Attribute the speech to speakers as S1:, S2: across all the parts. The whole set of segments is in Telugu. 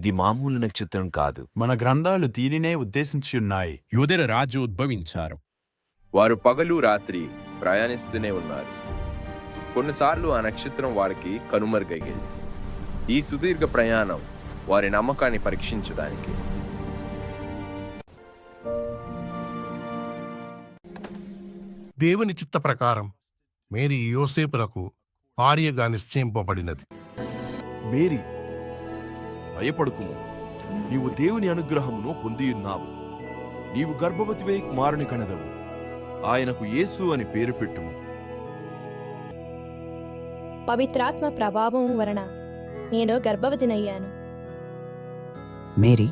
S1: ఇది మామూలు నక్షత్రం కాదు.
S2: మన గ్రంథాలు దీనినే ఉద్దేశించి ఉన్నాయి.
S3: యూదుల రాజు ఉద్భవించారు.
S4: వారు పగలు రాత్రి ప్రయాణిస్తూనే ఉన్నారు. కొన్నిసార్లు ఆ నక్షత్రం వారికి కనుమరుగయ్యేది. ఈ సుదీర్ఘ ప్రయాణం వారి నమ్మకాన్ని పరీక్షించడానికి.
S5: దేవుని చిత్త ప్రకారం మేరీ యోసేపులకు భార్యగా నిశ్చయింపబడినది.
S1: మేరీ, భయపడుకుము, నీవు దేవుని అనుగ్రహమును పొందియున్నావు. నీవు గర్భవతివై కుమారుని కనదవు. ఆయనకు యేసు అని పేరు పెట్టుము.
S6: పవిత్రాత్మ ప్రభావం వలన నేను గర్భవతినయ్యాను.
S7: మేరీ,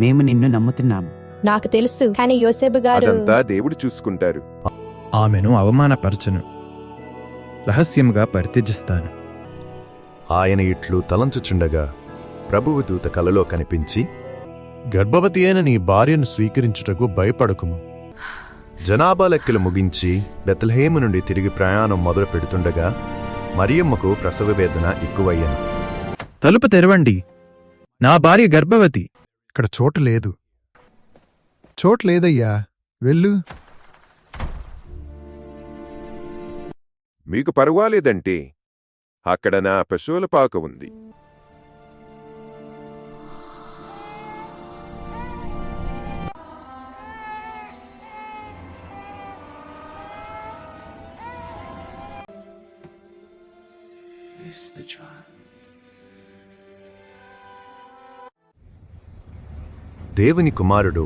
S7: మేము నిన్ను నమ్ముతున్నాము.
S6: నాకు తెలుసు, కానీ యోసేపు గారు
S8: అదంతా దేవుడు చూసుకుంటారు.
S9: ఆమెను అవమానపరచను, రహస్యంగా పరిత్యజిస్తాను.
S10: ఆయన ఇట్లు తలంచుచుండగా ప్రభువు దూత కలలో కనిపించి,
S9: గర్భవతి అయిన నీ భార్యను స్వీకరించుటకు భయపడకుము.
S10: జనాభా లెక్కలు ముగించి బెత్లెహేము నుండి తిరిగి ప్రయాణం మొదలు పెడుతుండగా మరియమ్మకు ప్రసవ వేదన ఎక్కువయ్యను.
S9: తలుపు తెరవండి, నా భార్య గర్భవతి.
S5: ఇక్కడ చోటు లేదు. చోటు లేదయ్యా, వెళ్ళు.
S8: మీకు పర్వాలేదంటే అక్కడ నా పశువుల పాక ఉంది.
S10: దేవుని కుమారుడు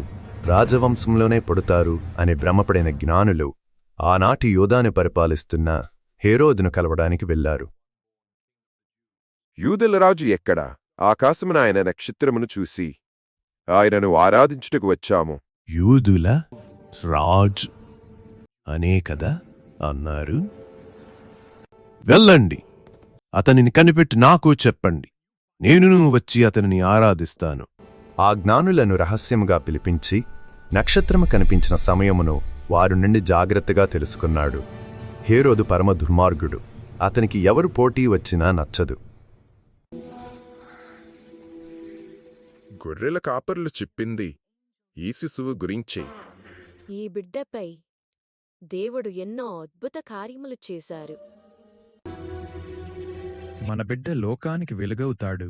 S10: రాజవంశంలోనే పుడతారు అని భ్రమపడిన జ్ఞానులు ఆనాటి యోధాను పరిపాలిస్తున్న హేరోదును కలవడానికి వెళ్లారు.
S8: యూదుల రాజు ఎక్కడా? ఆకాశమున ఆయన నక్షత్రమును చూసి ఆయనను ఆరాధించుటకు వచ్చాము.
S5: యూదుల రాజు అనే కదా అన్నారు. వెళ్ళండి, అతనిని కనిపెట్టి నాకు చెప్పండి, నేను వచ్చి అతనిని ఆరాధిస్తాను.
S10: ఆ జ్ఞానులను రహస్యముగా పిలిపించి నక్షత్రము కనిపించిన సమయమును వారి నుండి జాగ్రత్తగా తెలుసుకున్నాడు. హేరోదు పరమ దుర్మార్గుడు, అతనికి ఎవరు పోటీ వచ్చినా నచ్చదు.
S8: గొర్రెల కాపరులు చెప్పింది ఈ శిశువు గురించే.
S11: ఈ బిడ్డపై దేవుడు ఎన్నో అద్భుత కార్యములు చేశారు.
S9: మన బిడ్డ లోకానికి వెలుగవుతాడు.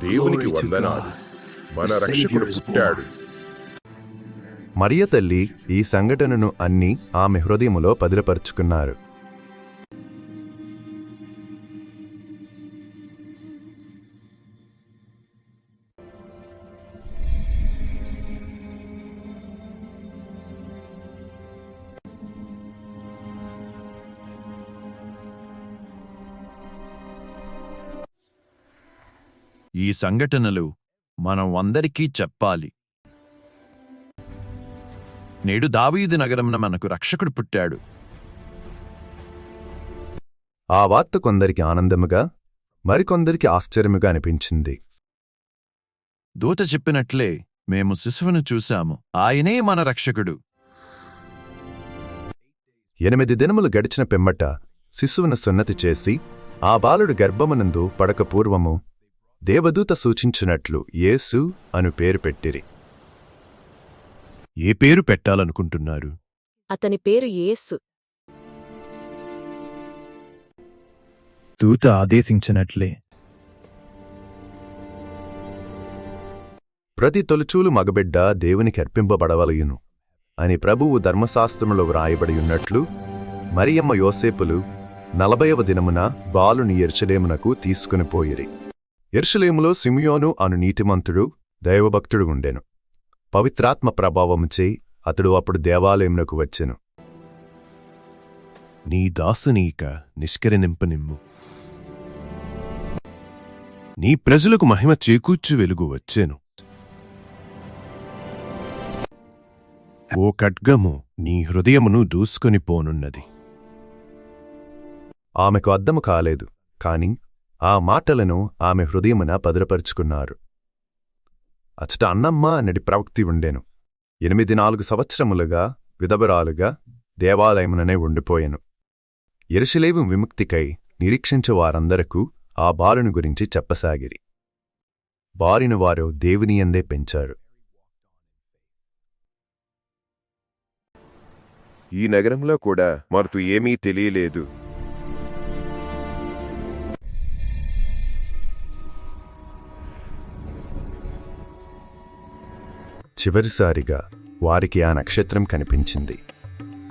S8: దేవునికి వందనాలు, మన రక్షకుడు పుట్టాడు.
S10: మరియ తల్లి ఈ సంఘటనను అన్నీ ఆమె హృదయములో పదిలపరుచుకున్నారు.
S5: ఈ సంఘటనలు మనం అందరికీ చెప్పాలి. నేడు దావీదు నగరమున మనకు రక్షకుడు పుట్టాడు.
S10: ఆ వార్త కొందరికి ఆనందముగా, మరికొందరికి ఆశ్చర్యముగా అనిపించింది.
S5: దూత చెప్పినట్లే మేము శిశువును చూశాము, ఆయనే మన రక్షకుడు.
S10: 8 దినములు గడిచిన పిమ్మట శిశువును సున్నతి చేసి ఆ బాలుడు గర్భమునందు పడక పూర్వము దేవదూత సూచించినట్లు యేసు అను పేరు పెట్టిరి.
S5: ఏ పేరు పెట్టాలనుకుంటున్నారు?
S11: అతని పేరు యేసు.
S9: దూత ఆదేశించినట్లే.
S10: ప్రతి తొలిచూలు మగబిడ్డ దేవునికి అర్పింపబడవలయును అని ప్రభువు ధర్మశాస్త్రములో వ్రాయబడియున్నట్లు మరియమ్మ యోసేపులు 40వ దినమున బాలుని యెరూషలేమునకు తీసుకుని పోయిరి. యెరూషలేములో సిమియోను అను నీతిమంతుడు దైవభక్తుడు ఉండెను. పవిత్రాత్మ ప్రభావముచే అతడు అప్పుడు దేవాలయమునకు వచ్చెను.
S5: నీ దాసునీక నిష్కరింపనిమ్ము. నీ ప్రజలకు మహిమ చేకూర్చు వెలుగు వచ్చెను. ఓ ఖడ్గము నీ హృదయమును దూసుకొని పోనున్నది.
S10: ఆమెకు అర్థము కాలేదు, కాని ఆ మాటలను ఆమె హృదయమున భద్రపరుచుకున్నారు. అచట అన్నమ్మ అన్నటి ప్రవక్తి ఉండెను. 84 సంవత్సరములుగా విధవరాలుగా దేవాలయముననే ఉండిపోయెను. యెరూషలేము విముక్తికై నిరీక్షించే వారందరకు ఆ బాలుని గురించి చెప్పసాగిరి. బాలుని వారు దేవుని యందే పెంచారు.
S8: ఈ నగరంలో కూడా మనకు ఏమీ తెలియలేదు.
S10: చివరిసారిగా వారికి ఆ నక్షత్రం కనిపించింది.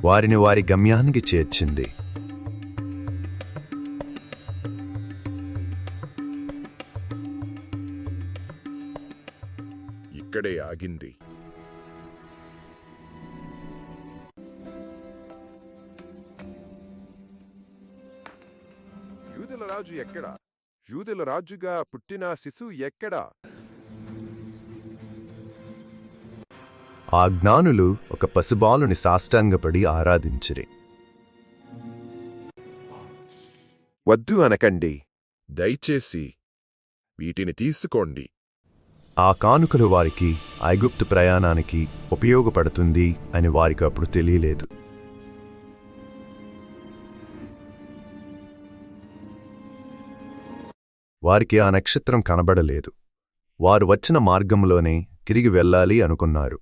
S10: వారిని వారి గమ్యానికి చేర్చింది.
S8: ఇక్కడే ఆగింది. యూదుల రాజు ఎక్కడా? యూదుల రాజుగా పుట్టిన శిశువు ఎక్కడా?
S10: ఆ జ్ఞానులు ఒక పసిబాలుని సాష్టాంగపడి ఆరాధించిరి.
S8: వద్దు అనకండి, దయచేసి వీటిని తీసుకోండి.
S10: ఆ కానుకలు వారికి ఐగుప్తు ప్రయాణానికి ఉపయోగపడుతుంది అని వారికి అప్పుడు తెలియలేదు. వారికి ఆ నక్షత్రం కనబడలేదు. వారు వచ్చిన మార్గంలోనే తిరిగి వెళ్ళాలి అనుకున్నారు.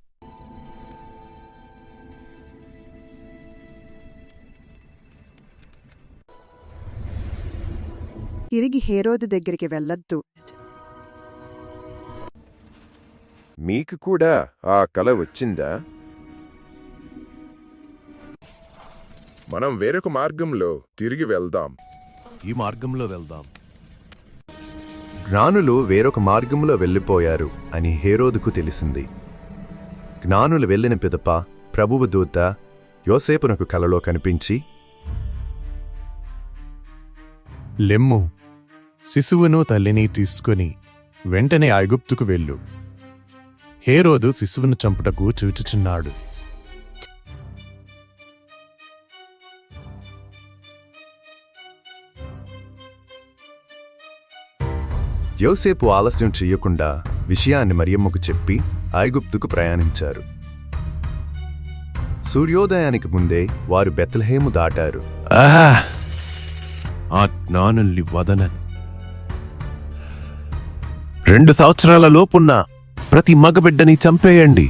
S12: తిరిగి హేరోదు దగ్గరికి వెళ్ళొద్దు.
S8: మీకు కూడా ఆ కల వచ్చిందా? మనం వేరొక మార్గంలో తిరిగి వెళ్దాం.
S5: ఈ మార్గంలో వెళ్దాం.
S10: జ్ఞానులు వేరొక మార్గంలో వెళ్ళిపోయారు అని హేరోదుకు తెలిసింది. జ్ఞానులు వెళ్ళిన పిదప ప్రభువు దూత యోసేపునకు కలలో కనిపించి,
S9: లెమ్ము, శిశువును తల్లిని తీసుకుని వెంటనే ఐగుప్తుకు వెళ్ళు. హేరోదు శిశువును చంపుటకు చూచుచున్నాడు.
S10: యోసేపు ఆలస్యం చెయ్యకుండా విషయాన్ని మరియమ్మకు చెప్పి ఐగుప్తుకు ప్రయాణించారు. సూర్యోదయానికి ముందే వారు బెత్లెహేము దాటారు.
S5: ఆ జ్ఞానుల్ని వదనను. 2 సంవత్సరాల లోపున్న ప్రతి మగబిడ్డని చంపేయండి.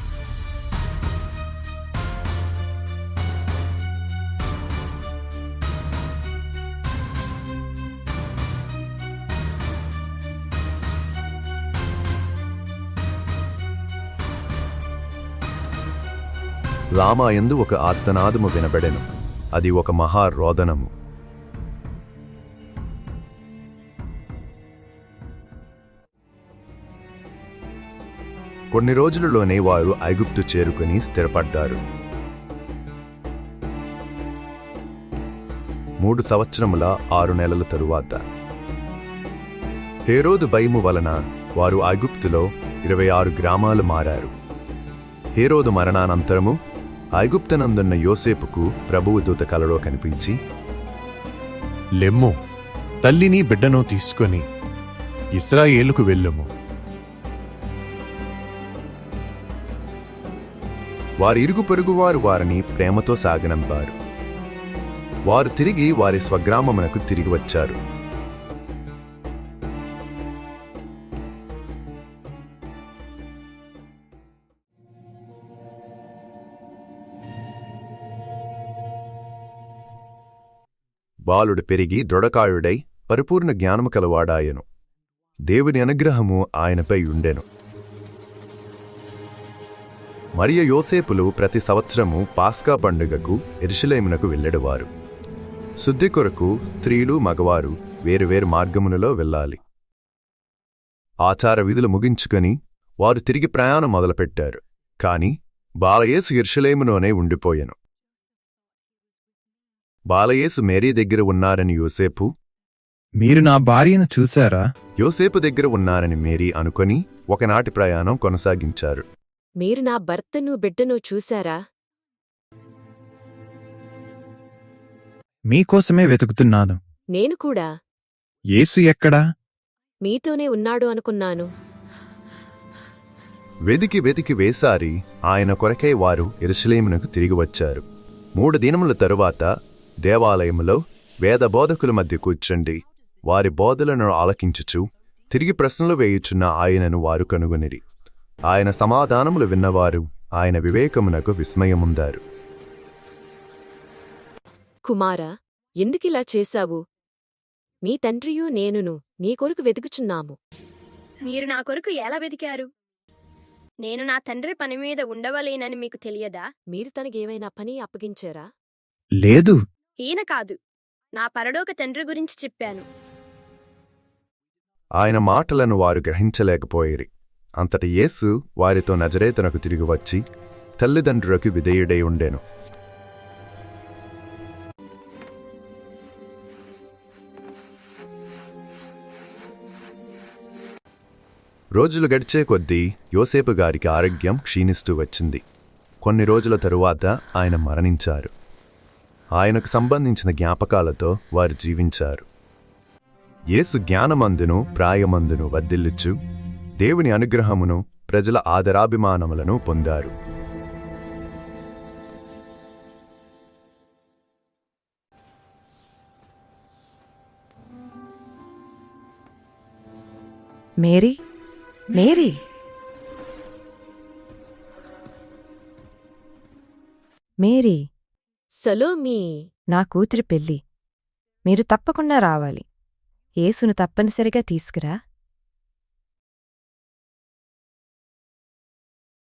S10: లామాయందు ఒక ఆర్తనాదము వినబడెను. అది ఒక మహారోదనము. కొన్ని రోజులలోనే వారు ఐగుప్తు చేరుకుని స్థిరపడ్డారు. 3 సంవత్సరముల 6 నెలల తరువాత హేరోదు భయము వలన వారు ఐగుప్తులో 26 గ్రామాలు మారారు. హేరోదు మరణానంతరము ఐగుప్తనందున్న యోసేపుకు ప్రభువు దూత కలలో కనిపించి,
S9: లెమ్ము, తల్లిని బిడ్డను తీసుకొని ఇశ్రాయేలుకు వెళ్ళుము.
S10: వారి ఇరుగు పొరుగువారు వారిని ప్రేమతో సాగనంపారు. వారు తిరిగి వారి స్వగ్రామమునకు తిరిగి వచ్చారు. బాలుడు పెరిగి దృఢకాయుడై పరిపూర్ణ జ్ఞానము కలవాడాయెను. దేవుని అనుగ్రహము ఆయనపై ఉండెను. మరియ యోసేపులు ప్రతి సంవత్సరము పాస్కా పండుగకు యెరూషలేమునకు వెళ్ళెడువారు. శుద్ధి కొరకు స్త్రీలు మగవారు వేరువేరు మార్గములలో వెళ్ళాలి. ఆచార విధులు ముగించుకొని వారు తిరిగి ప్రయాణం మొదలుపెట్టారు. కాని బాలయేసు యెరూషలేములోనే ఉండిపోయెను. బాలయేసు మేరీ దగ్గర ఉన్నారని యోసేపు,
S2: మీరు నా భార్యను చూశారా?
S10: యోసేపు దగ్గర ఉన్నారని మేరీ అనుకొని ఒకనాటి ప్రయాణం కొనసాగించారు.
S11: మీరు నా భర్తను బిడ్డను చూశారా?
S2: మీకోసమే వెతుకుతున్నాను.
S11: నేను కూడా.
S2: యేసు ఎక్కడా?
S11: మీతోనే ఉన్నాడు అనుకున్నాను.
S10: వెదికి వెతికి వేసారి ఆయన కొరకై వారు యెరూషలేమునకు తిరిగి వచ్చారు. 3 దినముల తరువాత దేవాలయములో వేద బోధకుల మధ్య కూర్చుండి వారి బోధలను ఆలకించుచు తిరిగి ప్రశ్నలు వేయుచున్న ఆయనను వారు కనుగొనిరి. ఆయన సమాధానములు విన్నవారు ఆయన వివేకమునకు విస్మయముందారు.
S11: కుమారా, ఎందుకిలా చేశావు? మీ తండ్రియూ నేనును నీ కొరకు వెతుకుచున్నాము.
S6: మీరు నా కొరకు ఎలా వెతికారు? నేను నా తండ్రి పని మీద ఉండవలేనని మీకు తెలియదా?
S11: మీరు తనకేమైనా పని అప్పగించారా?
S2: లేదు.
S6: ఈయన కాదు, నా పరలోక తండ్రి గురించి చెప్పాను.
S10: ఆయన మాటలను వారు గ్రహించలేకపోయిరి. అంతట యేసు వారితో నజరేతునకు తిరిగి వచ్చి తల్లిదండ్రులకు విధేయుడై ఉండెను. రోజులు గడిచే కొద్దీ యోసేపు గారికి ఆరోగ్యం క్షీణిస్తూ వచ్చింది. కొన్ని రోజుల తరువాత ఆయన మరణించారు. ఆయనకు సంబంధించిన జ్ఞాపకాలతో వారు జీవించారు. యేసు జ్ఞానమందును ప్రాయమందును వర్ధిల్లుచు దేవుని అనుగ్రహమును ప్రజల ఆదరాభిమానములను పొందారు.
S13: మేరీ, మేరీ, మేరీ,
S11: సలోమీ,
S13: నా కూతురి పెళ్ళి. మీరు తప్పకుండా రావాలి. యేసును తప్పనిసరిగా తీసుకురా.